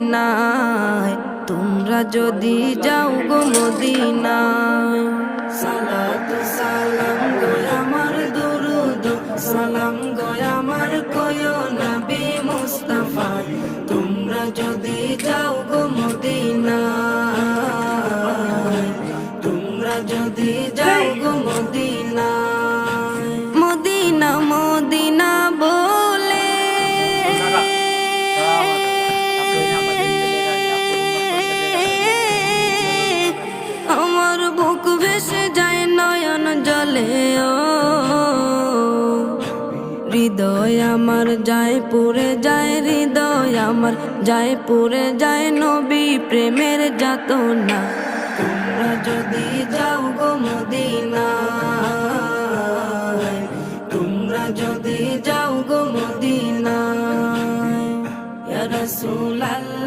মদিনায় তোমরা যদি যাও গো মদিনায় সালাতু সালাম গো আমার দুরুদ সালাম গো আমার কয়ো নবী মুস্তাফা তোমরা যদি যাও গো মদিনায় তোমরা যদি যাও গো মদিনায় মদিনা মদিনা বলে আমার বুক ভেসে যায় নয়ন জলে ও হৃদয় আমার যায় পুরে যায় হৃদয় আমার যায় পুরে যায় নবী প্রেমের যাতনা তোমরা যদি যাও গো মদিনায় তোমরা যদি যাও গো মদিনায় ইয়া রাসূলুল্লাহ